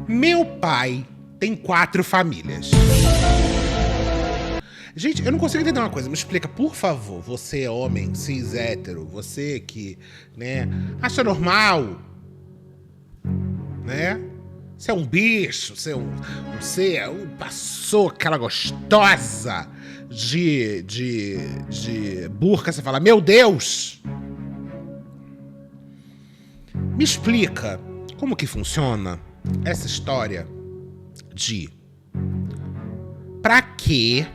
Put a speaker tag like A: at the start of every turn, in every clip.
A: Meu pai tem 4 famílias. Gente, eu não consigo entender uma coisa. Me explica, por favor. Você é homem, cis, hétero. Você que, né, acha normal, né? Você é um bicho, passou aquela gostosa de burca. Você fala, meu Deus! Me explica como que funciona essa história de pra que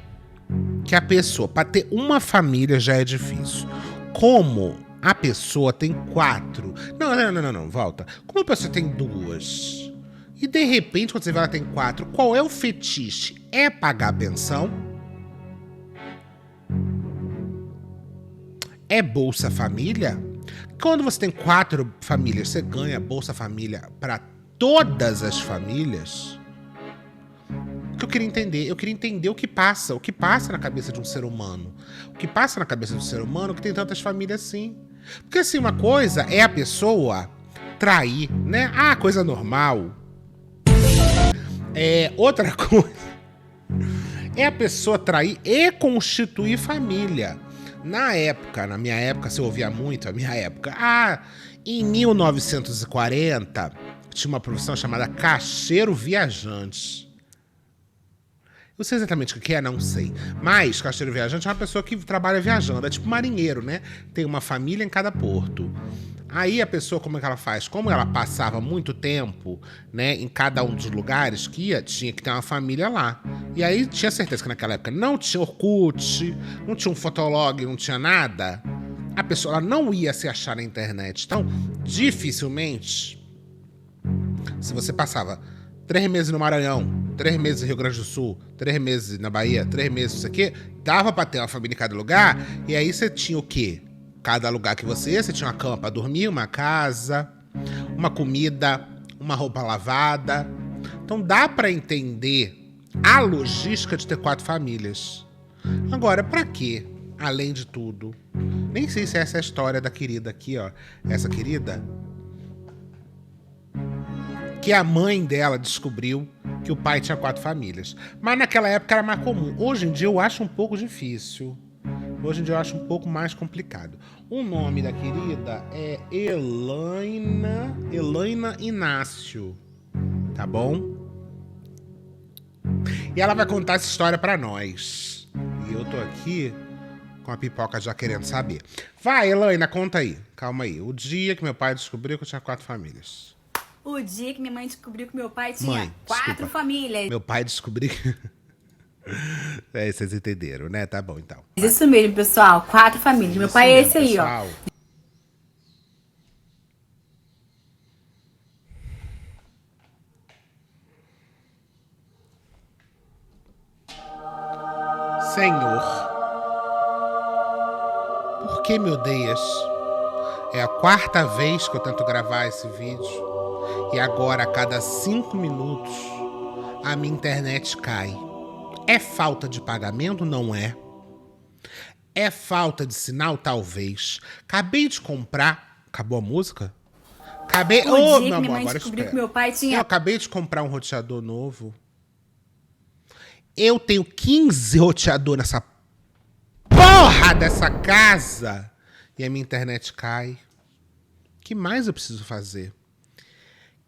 A: a pessoa, pra ter uma família já é difícil. Como a pessoa tem 4? Não, volta. Como a pessoa tem 2? E de repente, quando você vê ela tem 4, qual é o fetiche? É pagar a pensão? É Bolsa Família? Quando você tem 4 famílias, você ganha Bolsa Família para todas as famílias? O que eu queria entender o que passa na cabeça de um ser humano. O que passa na cabeça de um ser humano que tem tantas famílias assim. Porque assim, uma coisa é a pessoa trair, né? Ah, coisa normal. Outra coisa é a pessoa trair e constituir família. Na minha época, se eu ouvia muito, em 1940, tinha uma profissão chamada caixeiro viajante. Eu sei exatamente o que é, não sei. Mas caixeiro viajante é uma pessoa que trabalha viajando. É tipo marinheiro, né? Tem uma família em cada porto. Aí a pessoa, como é que ela faz? Como ela passava muito tempo, né, em cada um dos lugares que ia, tinha que ter uma família lá. E aí tinha certeza que naquela época não tinha Orkut, não tinha um Fotolog, não tinha nada. A pessoa ela não ia se achar na internet. Então, dificilmente, se você passava 3 meses no Maranhão, 3 meses no Rio Grande do Sul, 3 meses na Bahia, 3 meses isso aqui, dava pra ter uma família em cada lugar, e aí você tinha o quê? Cada lugar que você ia, você tinha uma cama pra dormir, uma casa, uma comida, uma roupa lavada. Então dá pra entender a logística de ter 4 famílias. Agora, pra quê? Além de tudo, nem sei se essa é a história da querida aqui, ó. Essa querida, que a mãe dela descobriu que o pai tinha 4 famílias. Mas naquela época era mais comum. Hoje em dia eu acho um pouco difícil. Hoje em dia eu acho um pouco mais complicado. O nome da querida é Elaina Inácio. Tá bom? E ela vai contar essa história pra nós. E eu tô aqui com a pipoca já querendo saber. Vai, Elaina, conta aí. Calma aí. O dia que meu pai descobriu que eu tinha 4 famílias.
B: O dia que minha mãe descobriu que meu pai tinha 4 famílias.
A: Meu pai descobriu... vocês entenderam, né? Tá bom, então.
B: Isso mesmo, pessoal. 4 famílias. Meu pai é esse aí, ó.
A: Senhor, por que me odeias? É a 4ª vez que eu tento gravar esse vídeo. E agora, a cada 5 minutos, a minha internet cai. É falta de pagamento? Não é. É falta de sinal? Talvez. Acabei de comprar... Acabou a música? Acabei...
B: O dia que minha mãe descobriu que meu pai tinha...
A: Eu acabei de comprar um roteador novo. Eu tenho 15 roteadores nessa porra dessa casa. E a minha internet cai. O que mais eu preciso fazer?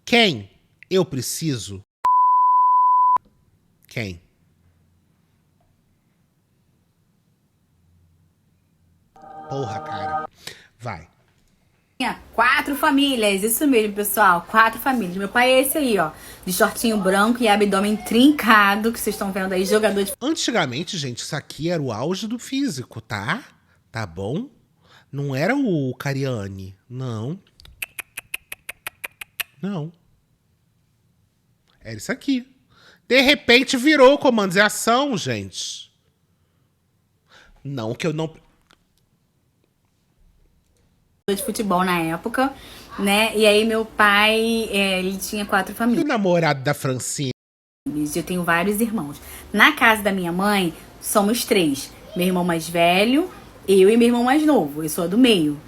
A: Quem eu preciso? Quem? Porra, cara. Vai.
B: Tinha 4 famílias, isso mesmo, pessoal. 4 famílias. Meu pai é esse aí, ó. De shortinho branco e abdômen trincado, que vocês estão vendo aí, jogador de...
A: Antigamente, gente, isso aqui era o auge do físico, tá? Tá bom? Não era o Cariani. Não. Não. Era isso aqui. De repente virou comandos e ação, gente. Não que eu não...
B: de futebol na época, né? E aí meu pai, ele tinha 4
A: E o
B: famílias.
A: namorado da Francine?
B: Eu tenho vários irmãos. Na casa da minha mãe, somos 3. Meu irmão mais velho, eu e meu irmão mais novo. Eu sou a do meio.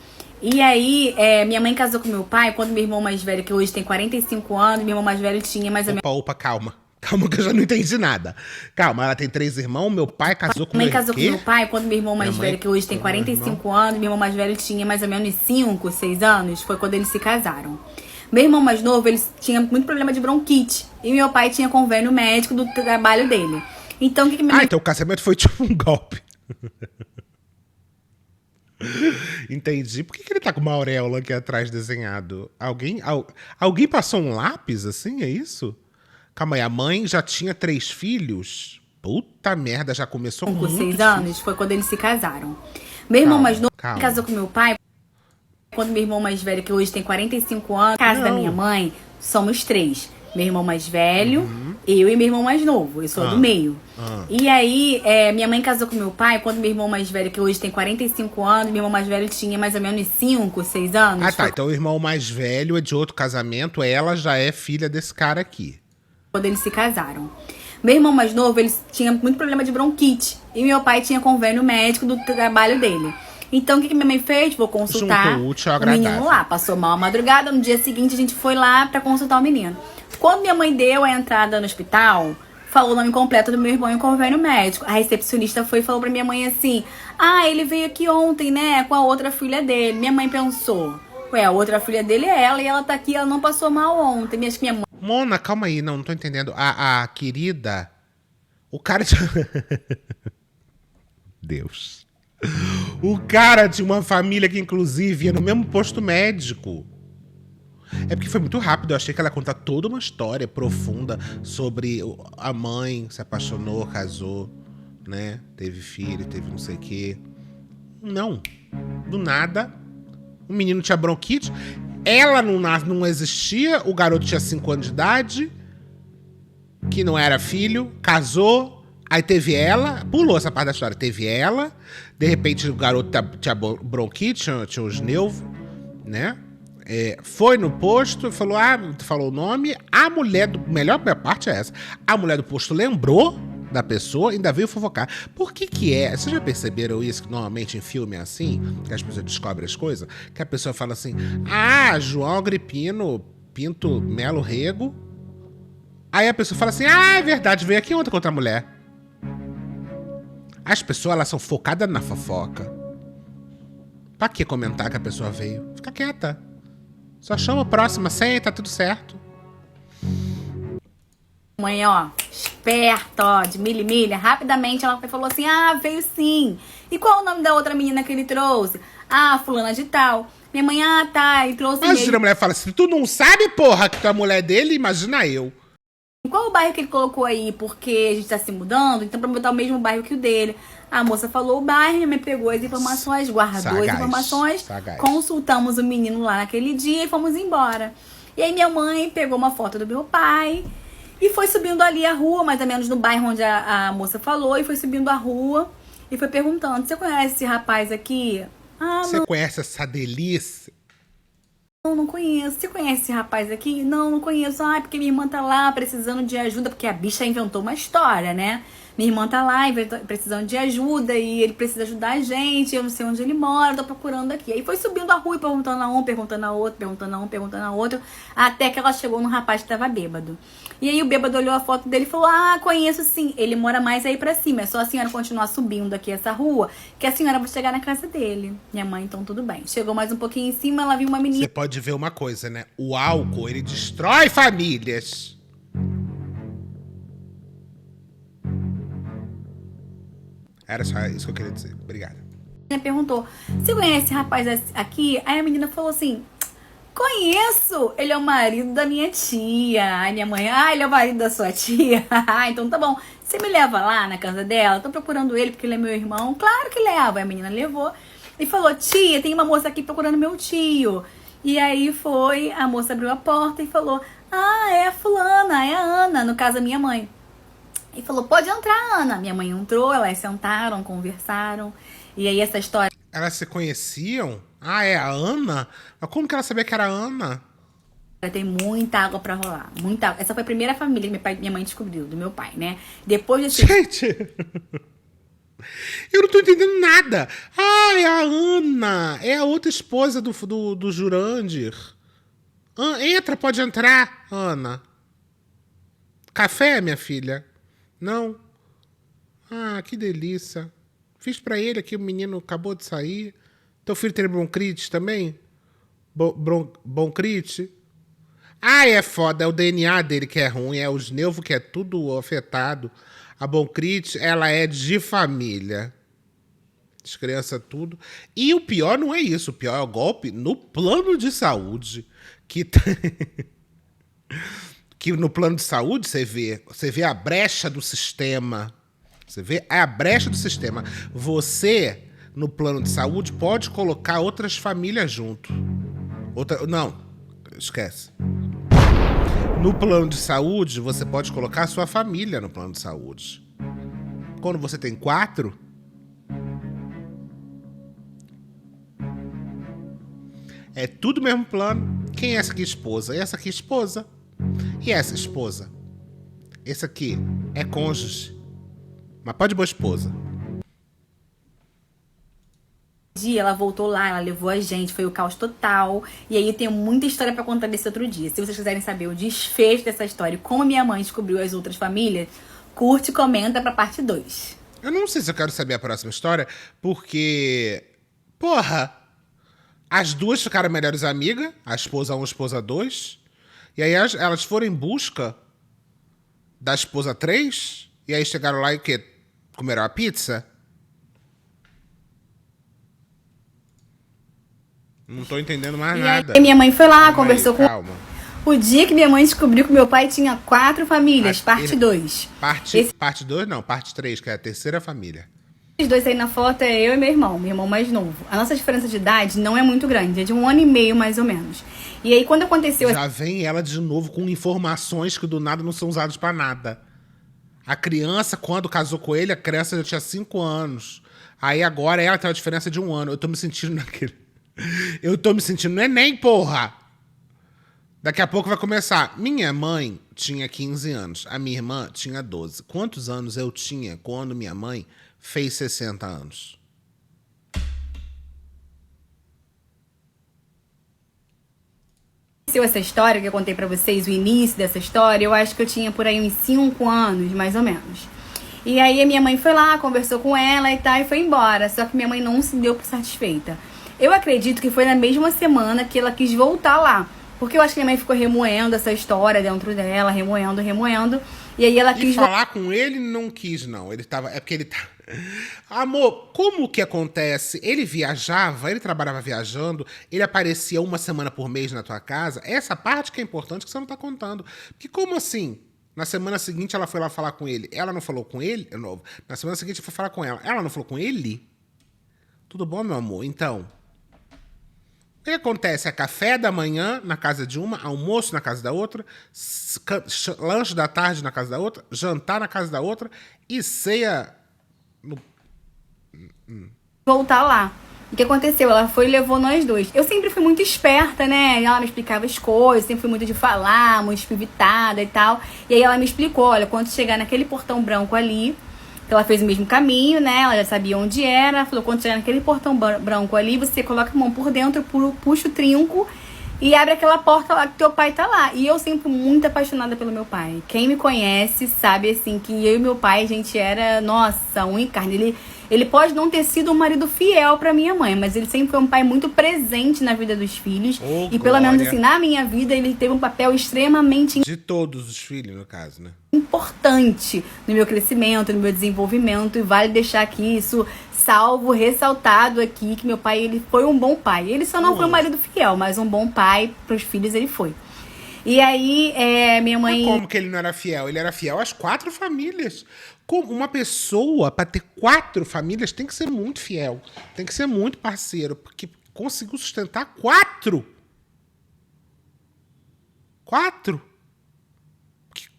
B: E aí, minha mãe casou com meu pai quando meu irmão mais velho, que hoje tem 45 anos, meu irmão mais velho tinha mais ou menos.
A: Opa, calma. Calma que eu já não entendi nada. Calma, ela tem 3 irmãos, meu pai casou com
B: Minha
A: meu
B: mãe casou com meu pai quando meu irmão mais
A: Minha mãe
B: velho, que hoje tem
A: casou com meu
B: 45 anos, meu irmão mais velho tinha mais ou menos 5, 6 anos, foi quando eles se casaram. Meu irmão mais novo, ele tinha muito problema de bronquite. E meu pai tinha convênio médico do trabalho dele. Então, o que minha mãe...
A: então o casamento foi tipo um golpe. Entendi. Por que ele tá com uma auréola aqui atrás desenhado? Alguém passou um lápis assim, é isso? Calma aí, a mãe já tinha 3 filhos? Puta merda, já começou com
B: 6 anos, foi quando eles se casaram. Meu irmão mais novo casou com meu pai quando meu irmão mais velho, que hoje tem 45 anos, casa da minha mãe, somos 3. Meu irmão mais velho, eu e meu irmão mais novo. Eu sou do meio. E aí, minha mãe casou com meu pai quando meu irmão mais velho, que hoje tem 45 anos, meu irmão mais velho tinha mais ou menos 5, 6 anos.
A: Ah, tá. Então o irmão mais velho é de outro casamento, ela já é filha desse cara aqui.
B: Quando eles se casaram. Meu irmão mais novo, ele tinha muito problema de bronquite. E meu pai tinha convênio médico do trabalho dele. Então, o que minha mãe fez? Vou consultar o menino lá. Passou mal a madrugada, no dia seguinte a gente foi lá pra consultar o menino. Quando minha mãe deu a entrada no hospital, falou o nome completo do meu irmão em convênio médico. A recepcionista foi e falou pra minha mãe assim: ah, ele veio aqui ontem, né, com a outra filha dele. Minha mãe pensou: ué, a outra filha dele é ela e ela tá aqui, ela não passou mal ontem. Acho que minha mãe...
A: Mona, calma aí, não tô entendendo. A querida... O cara... Deus. O cara tinha uma família que, inclusive, ia no mesmo posto médico. É porque foi muito rápido. Eu achei que ela ia contar toda uma história profunda sobre a mãe se apaixonou, casou, né? Teve filho, teve não sei o quê. Não. Do nada, o menino tinha bronquite. Ela não existia. O garoto tinha 5 anos de idade, que não era filho, casou. Aí teve ela, pulou essa parte da história. Teve ela, de repente o garoto tinha bronquite, tinha os nervos, né? Foi no posto, falou o nome. A mulher melhor parte é essa. A mulher do posto lembrou da pessoa, ainda veio fofocar. Por que é? Vocês já perceberam isso? Que normalmente em filme é assim, que as pessoas descobrem as coisas, que a pessoa fala assim: ah, João Agripino Pinto Melo Rego. Aí a pessoa fala assim: ah, é verdade, veio aqui ontem com outra mulher. As pessoas, elas são focadas na fofoca. Pra que comentar que a pessoa veio? Fica quieta. Só chama a próxima, senta, tá tudo certo.
B: Mãe, ó, esperta, ó, de milha, rapidamente ela falou assim: ah, veio sim. E qual é o nome da outra menina que ele trouxe? Ah, fulana de tal. Minha mãe, ah, tá, ele trouxe.
A: Imagina, a mulher fala assim: tu não sabe, porra, que tu é a mulher dele? Imagina eu.
B: Qual o bairro que ele colocou aí? Porque a gente tá se mudando, então pra botar o mesmo bairro que o dele. A moça falou o bairro, minha mãe pegou as informações, guardou as informações, consultamos o menino lá naquele dia e fomos embora. E aí minha mãe pegou uma foto do meu pai e foi subindo ali a rua, mais ou menos no bairro onde a moça falou, e foi subindo a rua e foi perguntando: você conhece esse rapaz aqui? Ah,
A: você conhece essa delícia?
B: Não conheço. Você conhece esse rapaz aqui? Não conheço. Ah, porque minha irmã tá lá precisando de ajuda, porque a bicha inventou uma história, né? Minha irmã tá lá precisando de ajuda e ele precisa ajudar a gente, eu não sei onde ele mora, tô procurando aqui. Aí foi subindo a rua e perguntando a um, perguntando a outro, perguntando a um, perguntando a outro, até que ela chegou num rapaz que tava bêbado. E aí o bêbado olhou a foto dele e falou: ah, conheço sim, ele mora mais aí pra cima, é só a senhora continuar subindo aqui essa rua, que a senhora vai chegar na casa dele. Minha mãe, então tudo bem. Chegou mais um pouquinho em cima, ela viu uma menina.
A: Você pode ver uma coisa, né? O álcool, ele destrói famílias. Era só isso que eu queria dizer. Obrigada.
B: Ela perguntou: você conhece esse rapaz aqui? Aí a menina falou assim: conheço, ele é o marido da minha tia. Aí minha mãe: ah, ele é o marido da sua tia? Ah, então tá bom, você me leva lá na casa dela? Tô procurando ele porque ele é meu irmão. Claro que leva. Aí a menina levou e falou: tia, tem uma moça aqui procurando meu tio. E aí foi, a moça abriu a porta e falou: ah, é a fulana, é a Ana, no caso a minha mãe. E falou: pode entrar, Ana. Minha mãe entrou, elas sentaram, conversaram. E aí essa história...
A: Elas se conheciam? Ah, é a Ana? Mas como que ela sabia que era a Ana?
B: Tem muita água pra rolar. Muita água. Essa foi a primeira família que minha mãe descobriu, do meu pai, né? Depois desse...
A: Gente! Eu não tô entendendo nada. Ah, é a Ana. É a outra esposa do Jurandir. Entra, pode entrar, Ana. Café, minha filha? Não? Ah, que delícia. Fiz pra ele aqui, o menino acabou de sair. Teu filho tem bronquite também? Bronquite? Ah, é foda, é o DNA dele que é ruim, é os nervos que é tudo afetado. A bronquite, ela é de família. As crianças tudo. E o pior não é isso, o pior é o golpe no plano de saúde. Que no plano de saúde você vê a brecha do sistema. Você vê a brecha do sistema. Você, no plano de saúde, pode colocar outras famílias junto. Não, esquece. No plano de saúde, você pode colocar a sua família no plano de saúde. Quando você tem 4, é tudo mesmo plano. Quem é essa aqui esposa? E essa aqui esposa? E essa esposa? Esse aqui é cônjuge. Mas pode boa esposa.
B: Ela voltou lá, ela levou a gente, foi o caos total. E aí eu tenho muita história pra contar desse outro dia. Se vocês quiserem saber o desfecho dessa história e como minha mãe descobriu as outras famílias, curte e comenta pra parte 2.
A: Eu não sei se eu quero saber a próxima história, porque... Porra! As duas ficaram melhores amigas, a esposa 1 e a esposa 2. E aí elas foram em busca da esposa 3. E aí chegaram lá e o quê? Comeram a pizza? Não tô entendendo mais nada.
B: Aí minha mãe foi lá,
A: Calma
B: conversou
A: aí,
B: com...
A: calma.
B: O dia que minha mãe descobriu que meu pai tinha 4 famílias, parte 2.
A: Parte 2 não, parte 3, que é a terceira família.
B: Esses dois aí na foto é eu e meu irmão mais novo. A nossa diferença de idade não é muito grande, é de 1 ano e meio mais ou menos. E aí quando aconteceu...
A: Já vem ela de novo com informações que do nada não são usadas pra nada. A criança, quando casou com ele, a criança já tinha 5 anos. Aí agora ela tem uma diferença de 1 ano. Eu tô me sentindo naquele... Eu tô me sentindo neném, porra! Daqui a pouco vai começar. Minha mãe tinha 15 anos. A minha irmã tinha 12. Quantos anos eu tinha quando minha mãe fez 60 anos?
B: Essa história que eu contei pra vocês, o início dessa história, eu acho que eu tinha por aí uns 5 anos, mais ou menos. E aí a minha mãe foi lá, conversou com ela e tal, e foi embora. Só que minha mãe não se deu por satisfeita. Eu acredito que foi na mesma semana que ela quis voltar lá. Porque eu acho que minha mãe ficou remoendo essa história dentro dela, remoendo. E aí ela quis...
A: E falar com ele não quis, não. Ele tava... É porque ele tá... Amor, como que acontece? Ele viajava, ele trabalhava viajando, ele aparecia 1 semana por mês na tua casa. Essa parte que é importante que você não tá contando. Porque como assim? Na semana seguinte ela foi lá falar com ele. Ela não falou com ele? Na semana seguinte foi falar com ela. Ela não falou com ele? Tudo bom, meu amor? Então... O que acontece? É café da manhã na casa de uma, almoço na casa da outra, lanche da tarde na casa da outra, jantar na casa da outra e ceia no...
B: voltar lá. O que aconteceu? Ela foi e levou nós dois. Eu sempre fui muito esperta, né? Ela me explicava as coisas, sempre fui muito de falar, muito espivitada e tal. E aí ela me explicou, olha, quando chegar naquele portão branco ali, ela fez o mesmo caminho, né? Ela já sabia onde era. Falou, quando chegar naquele portão branco ali, você coloca a mão por dentro, puxa o trinco e abre aquela porta lá que teu pai tá lá. E eu sempre muito apaixonada pelo meu pai. Quem me conhece sabe, assim, que eu e meu pai, a gente era, nossa, unha e carne. Ele pode não ter sido um marido fiel pra minha mãe, mas ele sempre foi um pai muito presente na vida dos filhos. E pelo menos, assim, na minha vida, ele teve um papel extremamente...
A: De todos os filhos, no caso, né?
B: Importante no meu crescimento, no meu desenvolvimento. E vale deixar aqui isso salvo, ressaltado aqui, que meu pai, ele foi um bom pai. Ele só não foi um marido fiel, mas um bom pai pros filhos ele foi. E aí, minha mãe...
A: Mas como que ele não era fiel? Ele era fiel às 4 famílias. Como uma pessoa, para ter 4 famílias, tem que ser muito fiel. Tem que ser muito parceiro. Porque conseguiu sustentar 4. 4?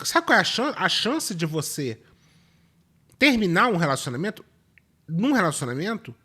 A: Sabe qual é a chance de você terminar um relacionamento? Num relacionamento,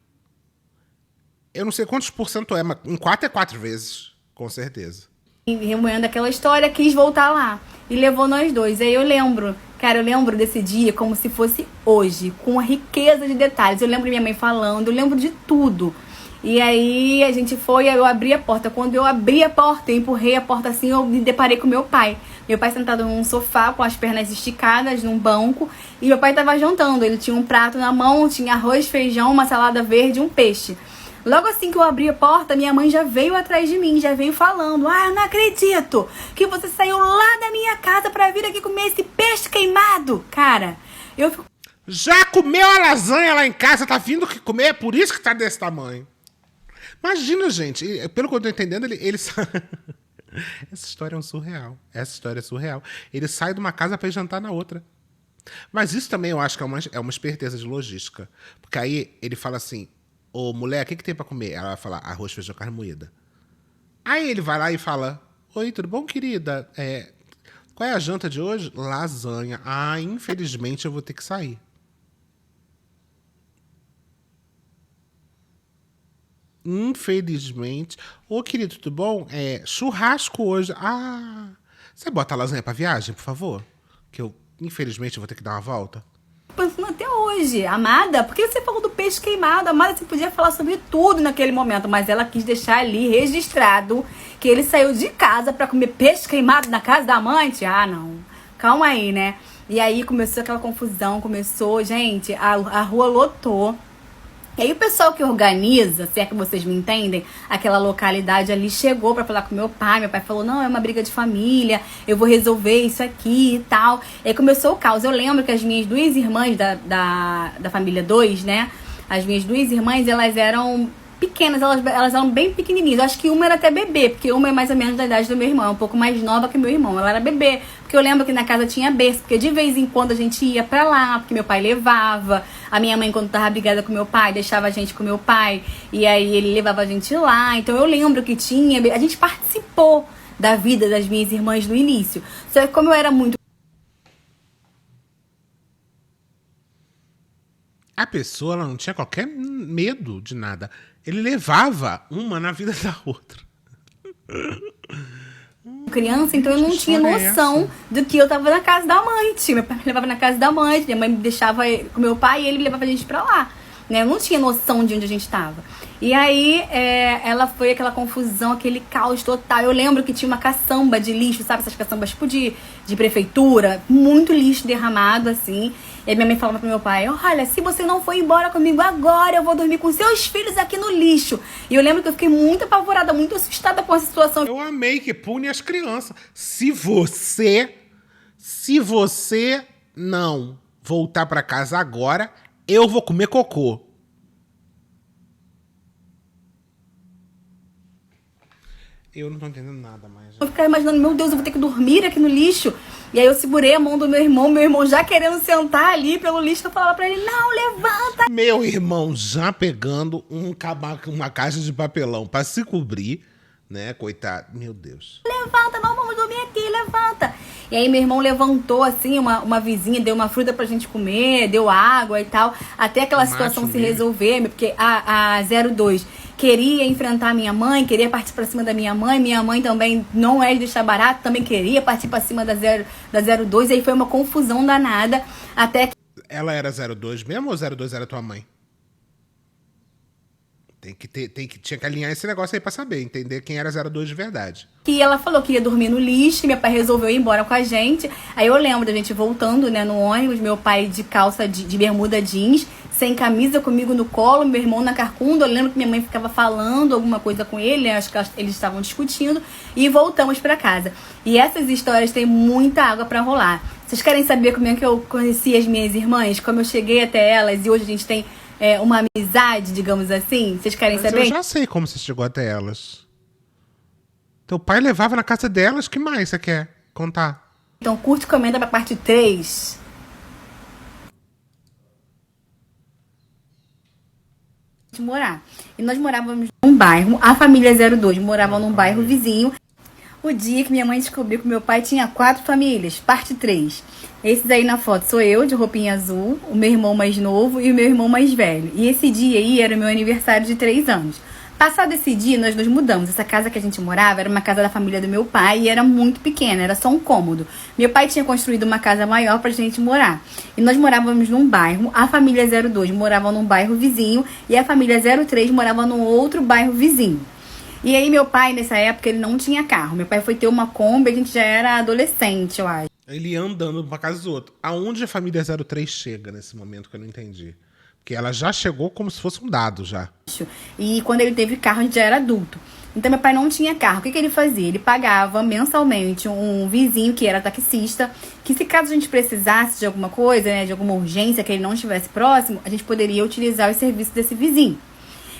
A: eu não sei quantos por cento é, mas em 4 é 4 vezes, com certeza.
B: Remoendo aquela história, quis voltar lá. E levou nós dois. Aí eu lembro Cara, eu lembro desse dia como se fosse hoje, com a riqueza de detalhes. Eu lembro minha mãe falando, eu lembro de tudo. E aí a gente foi, eu abri a porta. Quando eu abri a porta, eu empurrei a porta assim, eu me deparei com meu pai. Meu pai sentado num sofá, com as pernas esticadas, num banco. E meu pai tava jantando. Ele tinha um prato na mão, tinha arroz, feijão, uma salada verde e um peixe. Logo assim que eu abri a porta, minha mãe já veio atrás de mim, já veio falando: ah, eu não acredito que você saiu lá da minha casa pra vir aqui comer esse peixe queimado. Cara, eu fico...
A: Já comeu a lasanha lá em casa, tá vindo que comer, é por isso que tá desse tamanho. Imagina, gente, pelo que eu tô entendendo, ele essa história é um surreal. Essa história é surreal. Ele sai de uma casa pra ir jantar na outra. Mas isso também eu acho que é uma esperteza de logística. Porque aí ele fala assim: ô, mulher, o que tem pra comer? Ela vai falar: arroz, feijão, carne moída. Aí ele vai lá e fala: oi, tudo bom, querida? Qual é a janta de hoje? Lasanha. Ah, infelizmente eu vou ter que sair. Infelizmente. Ô, querido, tudo bom? Churrasco hoje. Ah, você bota a lasanha pra viagem, por favor? Que eu, infelizmente, vou ter que dar uma volta.
B: Pensando até hoje, amada, por que você falou do peixe queimado? Amada, você podia falar sobre tudo naquele momento, mas ela quis deixar ali registrado que ele saiu de casa pra comer peixe queimado na casa da amante. Ah, não. Calma aí, né? E aí começou aquela confusão, gente, a rua lotou. E aí o pessoal que organiza, se é que vocês me entendem, aquela localidade ali chegou pra falar com meu pai falou: não, é uma briga de família, eu vou resolver isso aqui e tal. E aí começou o caos. Eu lembro que as minhas duas irmãs da família 2, né, as minhas duas irmãs, elas eram pequenas, elas eram bem pequenininhas. Eu acho que uma era até bebê, porque uma é mais ou menos da idade do meu irmão, um pouco mais nova que meu irmão. Ela era bebê, porque eu lembro que na casa tinha berço, porque de vez em quando a gente ia pra lá, porque meu pai levava. A minha mãe, quando tava brigada com meu pai, deixava a gente com meu pai, e aí ele levava a gente lá. Então eu lembro que tinha, a gente participou da vida das minhas irmãs no início. Só que como eu era muito...
A: A pessoa, ela não tinha qualquer medo de nada. Ele levava uma na vida da outra.
B: criança, então eu não tinha noção do que eu tava na casa da amante. Meu pai me levava na casa da amante, minha mãe me deixava com meu pai e ele levava a gente pra lá, né? Eu não tinha noção de onde a gente tava. E aí, ela foi aquela confusão, aquele caos total. Eu lembro que tinha uma caçamba de lixo, sabe? Essas caçambas tipo de prefeitura, muito lixo derramado, assim. E aí minha mãe falava pro meu pai: olha, se você não for embora comigo agora, eu vou dormir com seus filhos aqui no lixo. E eu lembro que eu fiquei muito apavorada, muito assustada com essa situação.
A: Eu amei que pune as crianças. Se você não voltar pra casa agora, eu vou comer cocô. Eu não tô entendendo nada mais.
B: Eu ficava imaginando: meu Deus, eu vou ter que dormir aqui no lixo. E aí eu segurei a mão do meu irmão já querendo sentar ali pelo lixo. Eu falava pra ele: não, levanta.
A: Meu irmão já pegando uma caixa de papelão pra se cobrir, né, coitado. Meu Deus.
B: Levanta, não, vamos dormir aqui, levanta. E aí meu irmão levantou assim, uma vizinha, deu uma fruta pra gente comer, deu água e tal, até aquela situação se resolver, porque a 02 queria enfrentar minha mãe, queria partir pra cima da minha mãe também não é de deixar barato, também queria partir pra cima da 02, e aí foi uma confusão danada, até que...
A: Ela era 02 mesmo ou 02 era tua mãe? Tinha que alinhar esse negócio aí pra saber, entender quem era 02 de verdade.
B: E ela falou que ia dormir no lixo, e meu pai resolveu ir embora com a gente. Aí eu lembro da gente voltando, né, no ônibus, meu pai de calça de bermuda jeans, sem camisa, comigo no colo, meu irmão na carcunda. Eu lembro que minha mãe ficava falando alguma coisa com ele, acho que eles estavam discutindo, e voltamos pra casa. E essas histórias têm muita água pra rolar. Vocês querem saber como é que eu conheci as minhas irmãs? Como eu cheguei até elas e hoje a gente tem uma amizade, digamos assim? Vocês querem saber?
A: Eu já sei como você chegou até elas. Teu pai levava na casa delas, que mais você quer contar?
B: Então curte e comenta pra parte 3. De morar. E nós morávamos num bairro, a família 02 morava num bairro vizinho. O dia que minha mãe descobriu que meu pai tinha 4 famílias, parte 3. Esses aí na foto sou eu, de roupinha azul, o meu irmão mais novo e o meu irmão mais velho. E esse dia aí era o meu aniversário de 3 anos. Passado esse dia, nós nos mudamos. Essa casa que a gente morava era uma casa da família do meu pai e era muito pequena, era só um cômodo. Meu pai tinha construído uma casa maior pra gente morar. E nós morávamos num bairro, a família 02 morava num bairro vizinho e a família 03 morava num outro bairro vizinho. E aí meu pai, nessa época, ele não tinha carro. Meu pai foi ter uma Kombi, a gente já era adolescente, eu acho.
A: Ele ia andando pra casa do outro. Aonde a família 03 chega nesse momento que eu não entendi? Porque ela já chegou como se fosse um dado já.
B: E quando ele teve carro, a gente já era adulto. Então meu pai não tinha carro. O que ele fazia? Ele pagava mensalmente um vizinho que era taxista, que se caso a gente precisasse de alguma coisa, né, de alguma urgência, que ele não estivesse próximo, a gente poderia utilizar os serviços desse vizinho.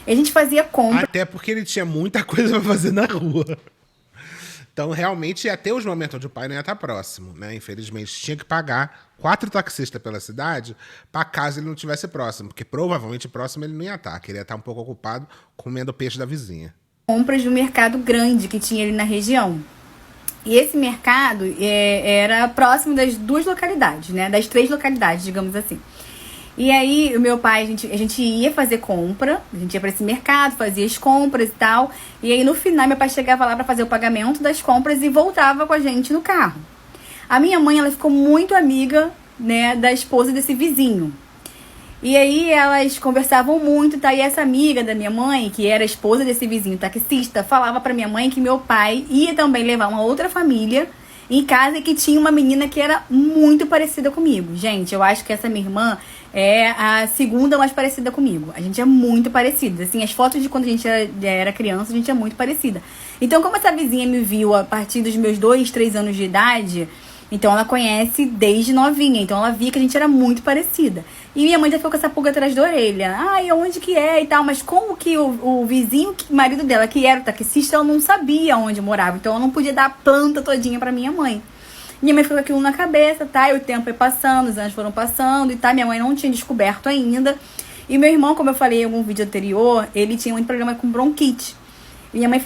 B: E a gente fazia compra.
A: Até porque ele tinha muita coisa pra fazer na rua. Então, realmente, ia ter os momentos onde o pai não ia estar próximo, né? Infelizmente, tinha que pagar 4 taxistas pela cidade para caso ele não estivesse próximo. Porque provavelmente próximo ele não ia estar. Queria estar um pouco ocupado comendo peixe da vizinha.
B: Compras de um mercado grande que tinha ali na região. E esse mercado era próximo das 2 localidades, né? Das 3 localidades, digamos assim. E aí, o meu pai, a gente ia fazer compra, a gente ia pra esse mercado, fazia as compras e tal. E aí, no final, meu pai chegava lá pra fazer o pagamento das compras e voltava com a gente no carro. A minha mãe, ela ficou muito amiga, né, da esposa desse vizinho. E aí, elas conversavam muito, tá? E essa amiga da minha mãe, que era a esposa desse vizinho taxista, falava pra minha mãe que meu pai ia também levar uma outra família em casa e que tinha uma menina que era muito parecida comigo. Gente, eu acho que essa minha irmã é a segunda mais parecida comigo. A gente é muito parecida. Assim, as fotos de quando a gente era criança, a gente é muito parecida. Então, como essa vizinha me viu a partir dos meus 2, 3 anos de idade, então ela conhece desde novinha. Então, ela via que a gente era muito parecida. E minha mãe já ficou com essa pulga atrás da orelha. Ai, onde que é e tal. Mas como que o vizinho, marido dela, que era o taxista, ela não sabia onde morava. Então, ela não podia dar a planta todinha pra minha mãe. Minha mãe ficou com aquilo na cabeça, tá? E o tempo foi passando, os anos foram passando e tá? Minha mãe não tinha descoberto ainda. E meu irmão, como eu falei em algum vídeo anterior, ele tinha um problema com bronquite. Minha mãe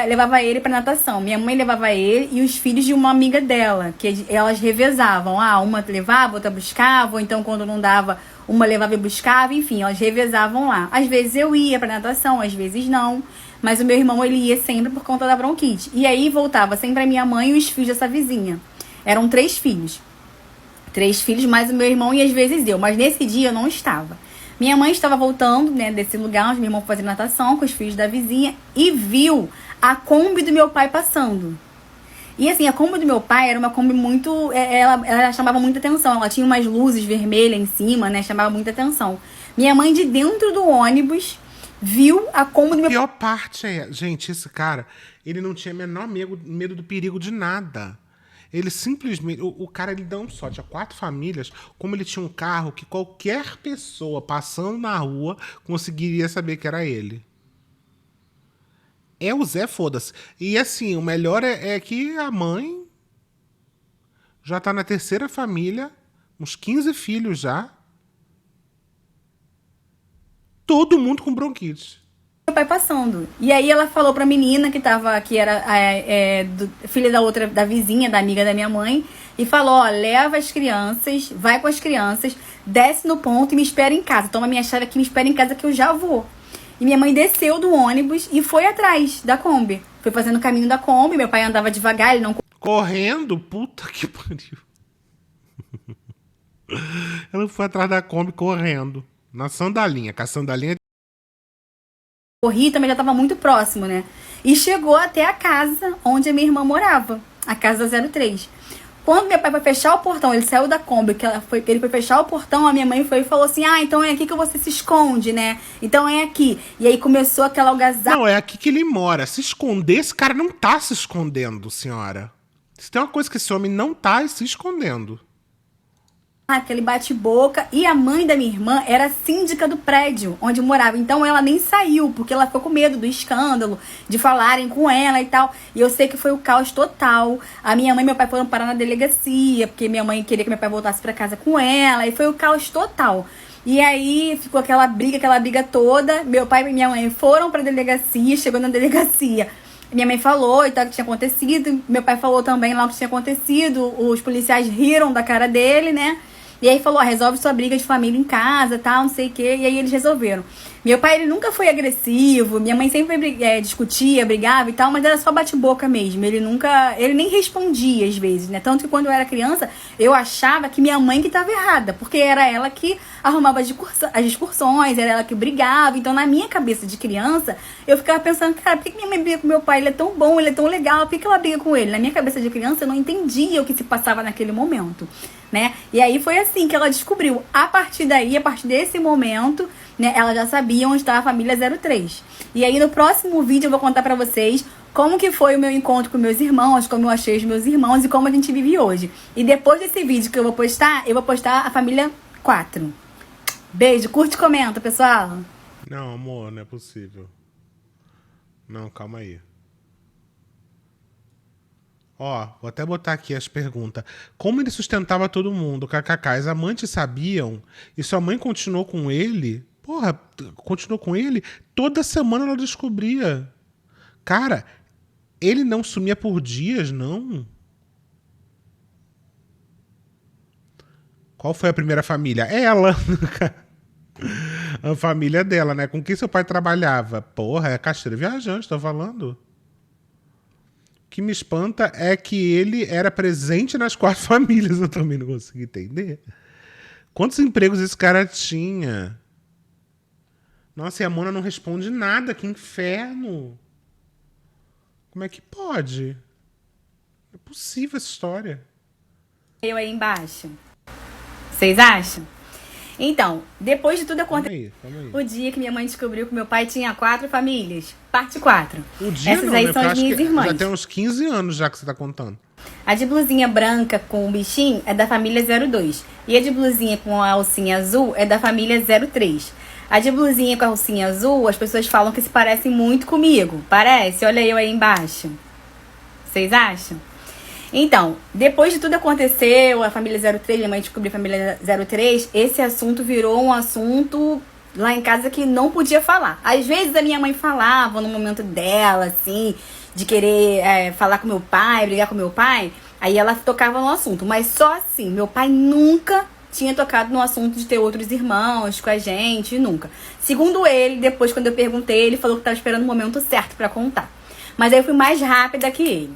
B: levava ele pra natação. Minha mãe levava ele e os filhos de uma amiga dela, que elas revezavam. Ah, uma levava, outra buscava, ou então quando não dava, uma levava e buscava, enfim, elas revezavam lá. Às vezes eu ia pra natação, às vezes não. Mas o meu irmão, ele ia sempre por conta da bronquite. E aí voltava sempre a minha mãe e os filhos dessa vizinha. Eram 3 filhos. 3 filhos mais o meu irmão e às vezes eu. Mas nesse dia eu não estava. Minha mãe estava voltando, né, desse lugar onde meu irmão foi fazer natação com os filhos da vizinha e viu a Kombi do meu pai passando. E assim, a Kombi do meu pai era uma Kombi muito... Ela chamava muita atenção. Ela tinha umas luzes vermelhas em cima, né? Chamava muita atenção. Minha mãe, de dentro do ônibus, viu a Kombi do meu pai.
A: A pior parte é... Gente, esse cara, ele não tinha menor medo do perigo de nada. Ele simplesmente... O cara, ele não só tinha 4 famílias, como ele tinha um carro que qualquer pessoa passando na rua conseguiria saber que era ele. É o Zé, foda-se. E assim, o melhor é que a mãe já tá na 3ª família, uns 15 filhos já. Todo mundo com bronquite.
B: Meu pai passando. E aí ela falou pra menina que era filha da vizinha, da amiga da minha mãe, e falou, ó, leva as crianças, vai com as crianças, desce no ponto e me espera em casa. Toma minha chave aqui, me espera em casa que eu já vou. E minha mãe desceu do ônibus e foi atrás da Kombi. Foi fazendo o caminho da Kombi, meu pai andava devagar, ele não...
A: Correndo? Puta que pariu. Ela foi atrás da Kombi correndo. Na sandalinha, com a sandalinha...
B: Corri, também já estava muito próximo, né? E chegou até a casa onde a minha irmã morava, a casa da 03. Quando meu pai foi fechar o portão, ele saiu da Kombi, ele foi fechar o portão, a minha mãe foi e falou assim, ah, então é aqui que você se esconde, né? Então é aqui. E aí começou aquela algazarra.
A: Não, é aqui que ele mora. Se esconder, esse cara não tá se escondendo, senhora. Se tem uma coisa que esse homem não tá, se escondendo.
B: Aquele bate-boca. E a mãe da minha irmã era síndica do prédio onde morava. Então ela nem saiu, porque ela ficou com medo do escândalo, de falarem com ela e tal. E eu sei que foi o caos total. A minha mãe e meu pai foram parar na delegacia, porque minha mãe queria que meu pai voltasse pra casa com ela. E foi o caos total. E aí ficou aquela briga toda. Meu pai e minha mãe foram pra delegacia, chegou na delegacia. Minha mãe falou e tal, o que tinha acontecido. Meu pai falou também lá o que tinha acontecido. Os policiais riram da cara dele, né? E aí falou, ó, resolve sua briga de família em casa, tal, não sei o quê. E aí eles resolveram. Meu pai, ele nunca foi agressivo, minha mãe sempre discutia, brigava e tal, mas era só bate-boca mesmo. Ele nem respondia às vezes, né? Tanto que quando eu era criança, eu achava que minha mãe que estava errada, porque era ela que arrumava as discussões, era ela que brigava. Então, na minha cabeça de criança, eu ficava pensando, cara, por que minha mãe briga com meu pai? Ele é tão bom, ele é tão legal, por que ela briga com ele? Na minha cabeça de criança, eu não entendia o que se passava naquele momento, né? E aí foi assim que ela descobriu. A partir daí, a partir desse momento, né, ela já sabia onde estava a família 03. E aí no próximo vídeo eu vou contar pra vocês como que foi o meu encontro com meus irmãos, como eu achei os meus irmãos e como a gente vive hoje. E depois desse vídeo que eu vou postar a família 4. Beijo, curte e comenta, pessoal.
A: Não, amor, não é possível. Não, calma aí. Ó, vou até botar aqui as perguntas. Como ele sustentava todo mundo? KKK, as amantes sabiam? E sua mãe continuou com ele? Porra, continuou com ele? Toda semana ela descobria. Cara, ele não sumia por dias, não? Qual foi a primeira família? Ela. A família dela, né? Com quem seu pai trabalhava? Porra, é caixeiro viajante, tô falando. O que me espanta é que ele era presente nas 4 famílias. Eu também não consigo entender. Quantos empregos esse cara tinha? Nossa, e a Mona não responde nada. Que inferno. Como é que pode? Não é possível essa história.
B: Eu aí embaixo. Vocês acham? Então, depois de tudo acontecer, o dia que minha mãe descobriu que meu pai tinha 4 famílias. Parte 4.
A: O dia
B: Essas
A: não,
B: aí
A: né?
B: são as minhas irmãs.
A: Já tem uns 15 anos já que você tá contando.
B: A de blusinha branca com o bichinho é da família 02. E a de blusinha com a alcinha azul é da família 03. A de blusinha com a alcinha azul, as pessoas falam que se parecem muito comigo. Parece? Olha eu aí embaixo. Vocês acham? Então, depois de tudo aconteceu, a família 03, minha mãe descobriu a família 03, esse assunto virou um assunto lá em casa que não podia falar. Às vezes a minha mãe falava no momento dela, assim, de querer falar com meu pai, brigar com meu pai, aí ela tocava no assunto. Mas só assim, meu pai nunca tinha tocado no assunto de ter outros irmãos com a gente, nunca. Segundo ele, depois quando eu perguntei, ele falou que estava esperando o momento certo pra contar. Mas aí eu fui mais rápida que ele.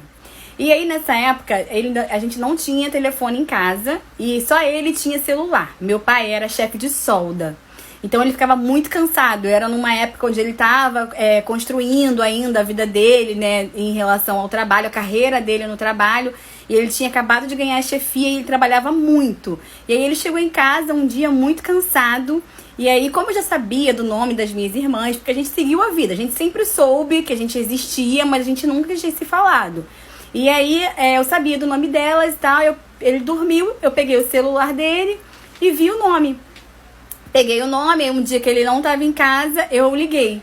B: E aí, nessa época, a gente não tinha telefone em casa e só ele tinha celular. Meu pai era chefe de solda. Então, ele ficava muito cansado. Era numa época onde ele estava construindo ainda a vida dele, né, em relação ao trabalho, a carreira dele no trabalho. E ele tinha acabado de ganhar a chefia e ele trabalhava muito. E aí, ele chegou em casa um dia muito cansado. E aí, como eu já sabia do nome das minhas irmãs, porque a gente seguiu a vida. A gente sempre soube que a gente existia, mas a gente nunca tinha se falado. E aí, eu sabia do nome delas e tal, ele dormiu, eu peguei o celular dele e vi o nome. Peguei o nome, um dia que ele não estava em casa, eu liguei.